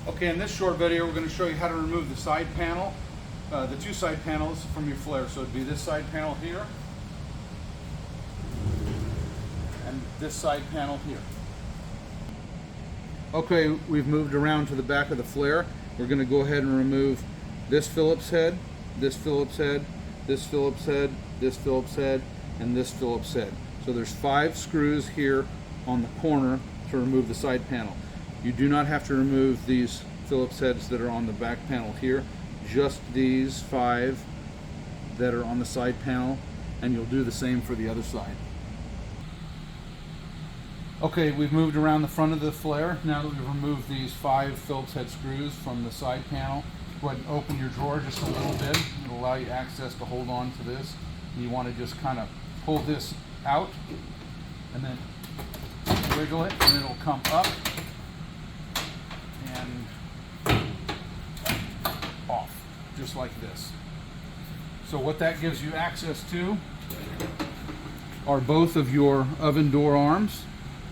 Okay, in this short video we're going to show you how to remove the side panel, the two side panels from your Flair. So it'd be this side panel here and this side panel here. Okay, we've moved around to the back of the Flair. We're going to go ahead and remove this Phillips head, this Phillips head, this Phillips head, this Phillips head, and this Phillips head. So there's 5 screws here on the corner to remove the side panel. You do not have to remove these Phillips heads that are on the back panel here, just these 5 that are on the side panel, and you'll do the same for the other side. Okay, we've moved around the front of the Flair. Now that we've removed these 5 Phillips head screws from the side panel, go ahead and open your drawer just a little bit. It'll allow you access to hold on to this. You want to just kind of pull this out and then wiggle it, and it'll come up and off, just like this. So what that gives you access to are both of your oven door arms.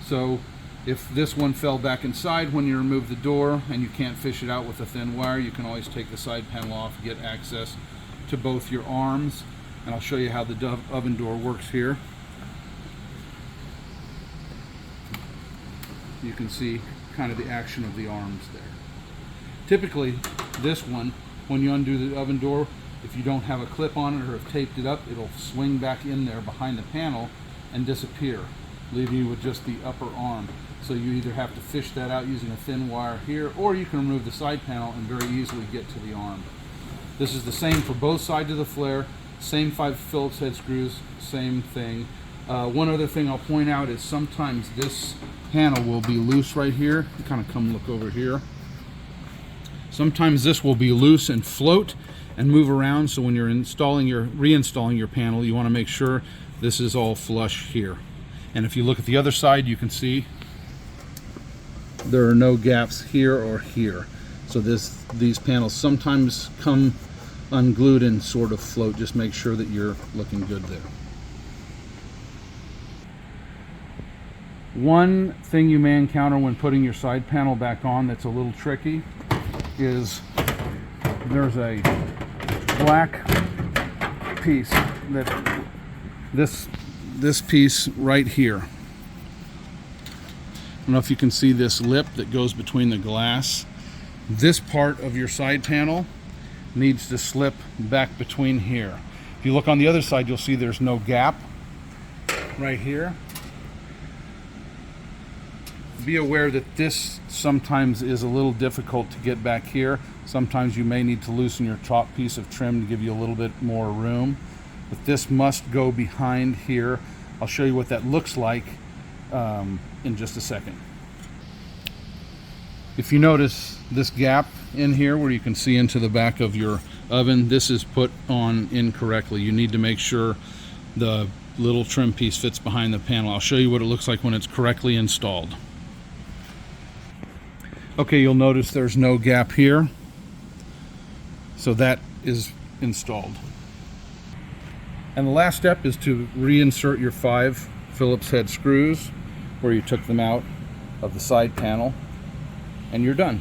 So if this one fell back inside when you remove the door and you can't fish it out with a thin wire, you can always take the side panel off, get access to both your arms. And I'll show you how the oven door works here. You can see kind of the action of the arms there. Typically, this one, when you undo the oven door, if you don't have a clip on it or have taped it up, it'll swing back in there behind the panel and disappear, leaving you with just the upper arm. So you either have to fish that out using a thin wire here, or you can remove the side panel and very easily get to the arm. This is the same for both sides of the Flair, same 5 Phillips head screws, same thing. One other thing I'll point out is sometimes this panel will be loose right here. Kind of come look over here. Sometimes this will be loose and float and move around, so when you're reinstalling your panel, you want to make sure this is all flush here. And if you look at the other side, you can see there are no gaps here or here. So these panels sometimes come unglued and sort of float. Just make sure that you're looking good there. One thing you may encounter when putting your side panel back on that's a little tricky is there's a black piece that this piece right here. I don't know if you can see this lip that goes between the glass. This part of your side panel needs to slip back between here. If you look on the other side, you'll see there's no gap right here. Be aware that this sometimes is a little difficult to get back here. Sometimes you may need to loosen your top piece of trim to give you a little bit more room. But this must go behind here. I'll show you what that looks like in just a second. If you notice this gap in here where you can see into the back of your oven, this is put on incorrectly. You need to make sure the little trim piece fits behind the panel. I'll show you what it looks like when it's correctly installed. Okay, you'll notice there's no gap here. So that is installed. And the last step is to reinsert your 5 Phillips head screws where you took them out of the side panel, and you're done.